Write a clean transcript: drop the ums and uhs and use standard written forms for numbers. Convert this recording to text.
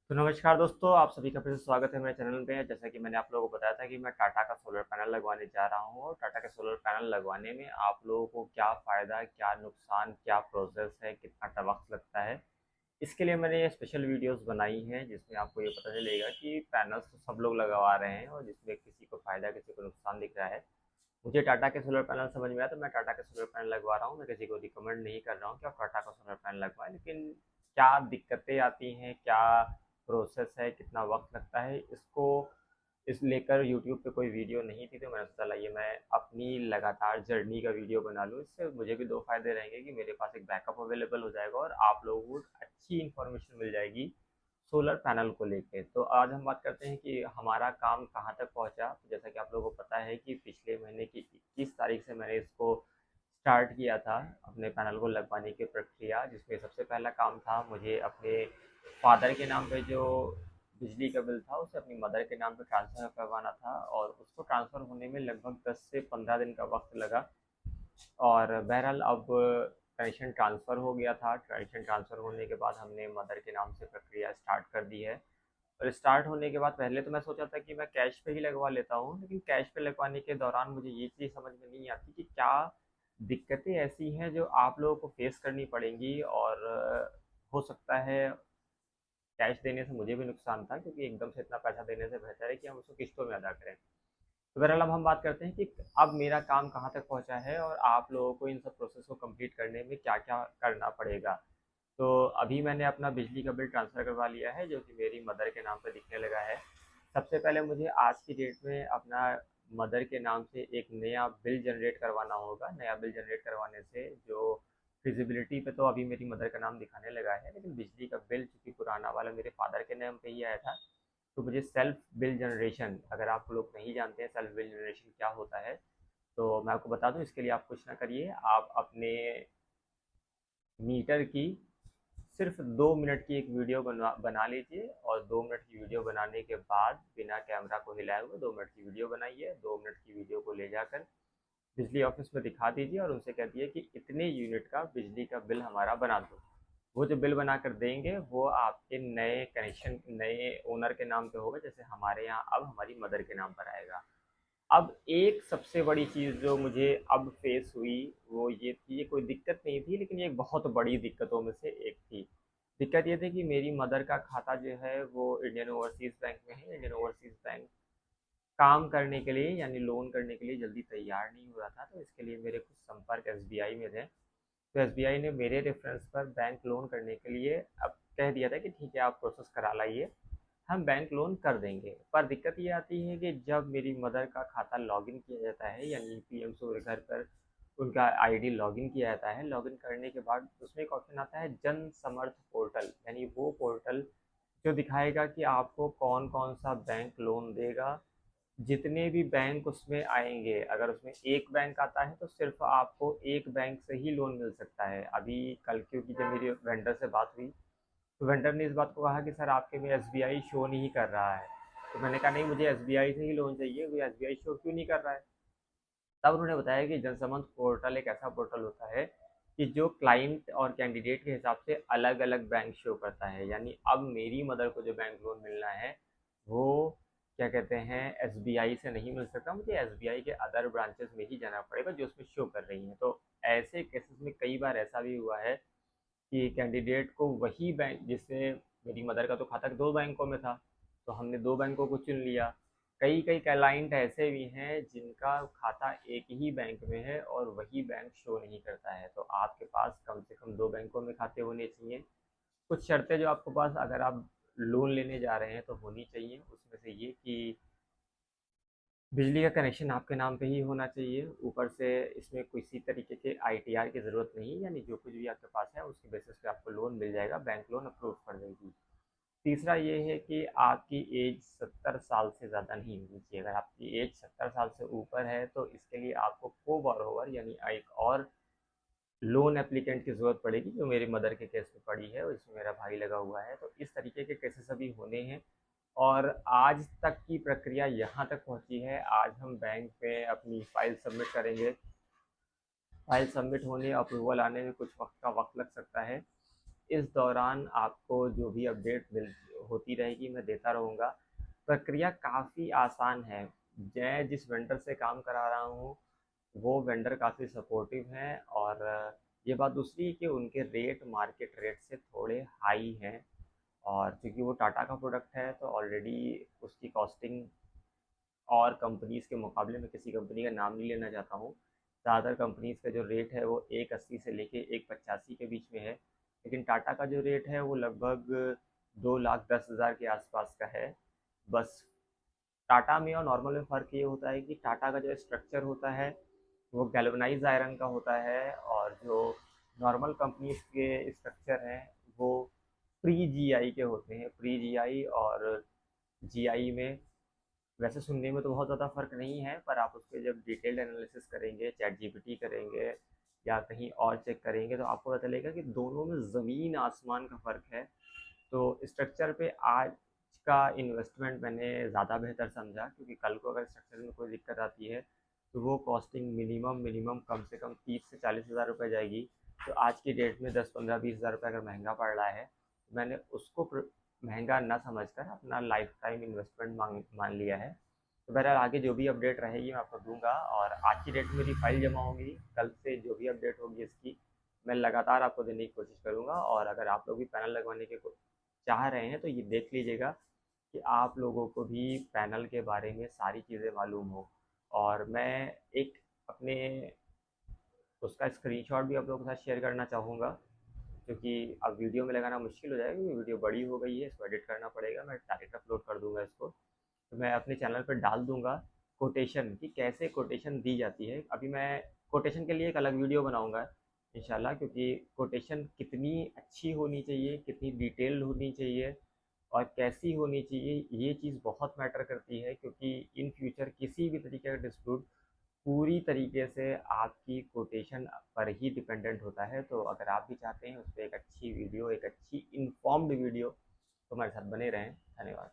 तो नमस्कार दोस्तों, आप सभी का फिर से स्वागत है मेरे चैनल पे। जैसा कि मैंने आप लोगों को बताया था कि मैं टाटा का सोलर पैनल लगवाने जा रहा हूँ, और टाटा के सोलर पैनल लगवाने में आप लोगों को क्या फ़ायदा, क्या नुकसान, क्या प्रोसेस है, कितना वक्त लगता है, इसके लिए मैंने ये स्पेशल वीडियोस बनाई हैं जिसमें आपको ये पता चलेगा कि पैनल्स तो सब लोग लगवा रहे हैं और जिसमें किसी को फ़ायदा, किसी को नुकसान दिख रहा है। मुझे टाटा के सोलर पैनल समझ में आया तो मैं टाटा के सोलर पैनल लगवा रहा हूँ। मैं किसी को रिकमेंड नहीं कर रहा हूँ कि आप टाटा का सोलर पैनल लगवाएं, लेकिन क्या दिक्कतें आती हैं, क्या प्रोसेस है, कितना वक्त लगता है, इसको इस लेकर यूट्यूब पे कोई वीडियो नहीं थी, तो मैंने सोचा लाइए मैं अपनी लगातार जर्नी का वीडियो बना लूँ। इससे मुझे भी दो फायदे रहेंगे कि मेरे पास एक बैकअप अवेलेबल हो जाएगा और आप लोगों को अच्छी इन्फॉर्मेशन मिल जाएगी सोलर पैनल को लेके। तो आज हम बात करते हैं कि हमारा काम कहाँ तक पहुँचा। तो जैसा कि आप लोगों को पता है कि पिछले महीने की 21 तारीख से मैंने इसको स्टार्ट किया था, अपने पैनल को लगवाने की प्रक्रिया, जिसमें सबसे पहला काम था मुझे अपने फादर के नाम पे जो बिजली का बिल था उसे अपनी मदर के नाम पे ट्रांसफ़र करवाना था, और उसको ट्रांसफ़र होने में लगभग 10 से 15 दिन का वक्त लगा। और बहरहाल अब कनेक्शन ट्रांसफ़र हो गया था। कनेक्शन ट्रांसफ़र होने के बाद हमने मदर के नाम से प्रक्रिया स्टार्ट कर दी है। और स्टार्ट होने के बाद पहले तो मैं सोचा था कि मैं कैश पे ही लगवा लेता हूँ, लेकिन कैश पे लगवाने के दौरान मुझे ये चीज़ समझ में नहीं आती कि क्या दिक्कतें ऐसी हैं जो आप लोगों को फेस करनी पड़ेंगी। और हो सकता है कैश देने से मुझे भी नुकसान था, क्योंकि एकदम से इतना पैसा देने से बेहतर है कि हम उसको किस्तों में अदा करें। तो बहरहाल अब हम बात करते हैं कि अब मेरा काम कहाँ तक पहुँचा है और आप लोगों को इन सब प्रोसेस को कंप्लीट करने में क्या क्या करना पड़ेगा। तो अभी मैंने अपना बिजली का बिल ट्रांसफ़र करवा लिया है, जो कि मेरी मदर के नाम पर दिखने लगा है। सबसे पहले मुझे आज की डेट में अपना मदर के नाम से एक नया बिल जनरेट करवाना होगा। नया बिल जनरेट करवाने से जो फिजिबिलिटी पे तो अभी मेरी मदर का नाम दिखाने लगा है, लेकिन बिजली का बिल चूँकि पुराना वाला मेरे फादर के नाम पे ही आया था, तो मुझे सेल्फ बिल जनरेशन, अगर आप लोग नहीं जानते हैं सेल्फ बिल जनरेशन क्या होता है, तो मैं आपको बता दूं। इसके लिए आप कुछ ना करिए, आप अपने मीटर की सिर्फ 2 मिनट की एक वीडियो बना लीजिए, और 2 मिनट की वीडियो बनाने के बाद बिना कैमरा को हिलाए हुए 2 मिनट की वीडियो बनाइए। 2 मिनट की वीडियो को ले जाकर बिजली ऑफिस में दिखा दीजिए और उनसे कह दिए कि इतने यूनिट का बिजली का बिल हमारा बना दो। वो जो बिल बना कर देंगे वो आपके नए कनेक्शन, नए ओनर के नाम पे होगा। जैसे हमारे यहाँ अब हमारी मदर के नाम पर आएगा। अब एक सबसे बड़ी चीज़ जो मुझे अब फेस हुई वो ये थी, ये कोई दिक्कत नहीं थी, लेकिन ये एक बहुत बड़ी दिक्कतों में से एक थी। दिक्कत ये थी कि मेरी मदर का खाता जो है वो इंडियन ओवरसीज़ बैंक में है। इंडियन ओवरसीज़ बैंक काम करने के लिए, यानी लोन करने के लिए जल्दी तैयार नहीं हो रहा था। तो इसके लिए मेरे कुछ संपर्क एसबीआई में थे। तो एसबीआई ने मेरे रेफरेंस पर बैंक लोन करने के लिए अब कह दिया था कि ठीक है, आप प्रोसेस करा लाइए, हम बैंक लोन कर देंगे। पर दिक्कत ये आती है कि जब मेरी मदर का खाता लॉगिन किया जाता है, यानी पीएम सूर्य घर पर उनका आईडी लॉगिन किया जाता है, लॉगिन करने के बाद उसमें एक ऑप्शन आता है जन समर्थ पोर्टल, यानी वो पोर्टल जो दिखाएगा कि आपको कौन कौन सा बैंक लोन देगा। जितने भी बैंक उसमें आएंगे, अगर उसमें एक बैंक आता है तो सिर्फ आपको एक बैंक से ही लोन मिल सकता है। अभी कल, क्योंकि जब मेरी वेंडर से बात हुई तो वेंडर ने इस बात को कहा कि सर आपके में एसबीआई शो नहीं कर रहा है। तो मैंने कहा नहीं, मुझे एसबीआई से ही लोन चाहिए, वो एसबीआई शो क्यों नहीं कर रहा है। तब उन्होंने बताया कि जनसमंथ पोर्टल एक ऐसा पोर्टल होता है कि जो क्लाइंट और कैंडिडेट के हिसाब से अलग अलग बैंक शो करता है। यानी अब मेरी मदर को जो बैंक लोन मिलना है वो क्या कहते हैं, एसबीआई से नहीं मिल सकता, मुझे एसबीआई के अदर ब्रांचेस में ही जाना पड़ेगा जो उसमें शो कर रही हैं। तो ऐसे केसेस में कई बार ऐसा भी हुआ है कि कैंडिडेट को वही बैंक, जिससे मेरी मदर का तो खाता दो बैंकों में था, तो हमने दो बैंकों को चुन लिया। कई कई क्लाइंट ऐसे भी हैं जिनका खाता एक ही बैंक में है और वही बैंक शो नहीं करता है। तो आपके पास कम से कम दो बैंकों में खाते होने चाहिए। कुछ शर्तें जो आपके पास, अगर आप लोन लेने जा रहे हैं तो होनी चाहिए, उसमें से ये कि बिजली का कनेक्शन आपके नाम पे ही होना चाहिए। ऊपर से इसमें किसी तरीके के आईटीआर की ज़रूरत नहीं है, यानी जो कुछ भी आपके पास है उसके बेसिस पे आपको लोन मिल जाएगा, बैंक लोन अप्रूव कर देगी। तीसरा ये है कि आपकी एज 70 साल से ज़्यादा नहीं होनी चाहिए। अगर आपकी एज 70 साल से ऊपर है तो इसके लिए आपको को बोरोवर, यानी एक और लोन एप्लीकेंट की ज़रूरत पड़ेगी, जो मेरी मदर के केस में पड़ी है और इसमें मेरा भाई लगा हुआ है। तो इस तरीके के केसेस अभी होने हैं। और आज तक की प्रक्रिया यहाँ तक पहुँची है। आज हम बैंक में अपनी फ़ाइल सबमिट करेंगे। फ़ाइल सबमिट होने, अप्रूवल आने में कुछ वक्त लग सकता है। इस दौरान आपको जो भी अपडेट मिल होती रहेगी मैं देता रहूँगा। प्रक्रिया काफ़ी आसान है। मैं जिस वेंडर से काम करा रहा हूँ वो वेंडर काफ़ी सपोर्टिव हैं, और ये बात दूसरी कि उनके रेट मार्केट रेट से थोड़े हाई हैं, और क्योंकि वो टाटा का प्रोडक्ट है तो ऑलरेडी उसकी कॉस्टिंग और कंपनीज़ के मुकाबले में किसी कंपनी का नाम नहीं लेना चाहता हूँ। ज़्यादातर कंपनीज़ का जो रेट है वो 180 से लेके 185 के बीच में है, लेकिन टाटा का जो रेट है वो लगभग 2,10,000 के आसपास का है। बस टाटा में और नॉर्मल में फ़र्क ये होता है कि टाटा का जो स्ट्रक्चर होता है वो गैल्वेनाइज्ड आयरन का होता है, और जो नॉर्मल कंपनीज़ के स्ट्रक्चर हैं वो प्री जीआई के होते हैं। प्री जीआई और जीआई में वैसे सुनने में तो बहुत ज़्यादा फ़र्क नहीं है, पर आप उसके जब डिटेल्ड एनालिसिस करेंगे, चैट जीपीटी करेंगे या कहीं और चेक करेंगे तो आपको पता चलेगा कि दोनों में ज़मीन आसमान का फ़र्क है। तो स्ट्रक्चर पे आज का इन्वेस्टमेंट मैंने ज़्यादा बेहतर समझा, क्योंकि कल को अगर स्ट्रक्चर में कोई दिक्कत आती है तो वो कॉस्टिंग मिनिमम मिनिमम कम से कम 30 से 40 हज़ार रुपये जाएगी। तो आज की डेट में 10, 15, 20 हज़ार रुपये अगर महंगा पड़ रहा है तो मैंने उसको महंगा ना समझकर अपना लाइफ टाइम इन्वेस्टमेंट मान लिया है। तो बहरहाल आगे जो भी अपडेट रहेगी मैं आपको दूंगा, और आज की डेट में मेरी फाइल जमा होगी, कल से जो भी अपडेट होगी इसकी मैं लगातार आपको देने की कोशिश करूंगा। और अगर आप लोग भी पैनल लगवाने के चाह रहे हैं तो ये देख लीजिएगा कि आप लोगों को भी पैनल के बारे में सारी चीज़ें मालूम हो। और मैं एक अपने उसका स्क्रीनशॉट भी आप लोगों के साथ शेयर करना चाहूँगा, क्योंकि अब वीडियो में लगाना मुश्किल हो जाएगा क्योंकि वीडियो बड़ी हो गई है, इसको एडिट करना पड़ेगा। मैं डायरेक्ट अपलोड कर दूंगा इसको, तो मैं अपने चैनल पर डाल दूंगा कोटेशन कि कैसे कोटेशन दी जाती है। अभी मैं कोटेशन के लिए एक अलग वीडियो बनाऊंगा इंशाल्लाह, क्योंकि कोटेशन कितनी अच्छी होनी चाहिए, कितनी डिटेल्ड होनी चाहिए और कैसी होनी चाहिए, ये चीज़ बहुत मैटर करती है, क्योंकि इन फ्यूचर किसी भी तरीके का डिस्प्यूट पूरी तरीके से आपकी कोटेशन पर ही डिपेंडेंट होता है। तो अगर आप भी चाहते हैं उस पर एक अच्छी वीडियो, एक अच्छी इन्फॉर्म्ड वीडियो, तो हमारे साथ बने रहें। धन्यवाद।